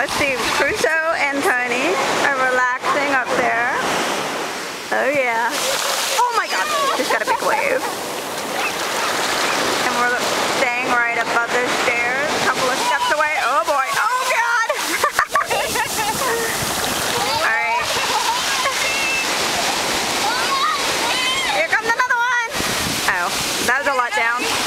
Let's see, Crusoe and Tony are relaxing up there. Oh yeah. Oh my god, just got a big wave. And we're staying right above the stairs, a couple of steps away. Oh boy, oh god! Alright. Here comes another one! Oh, that was a letdown.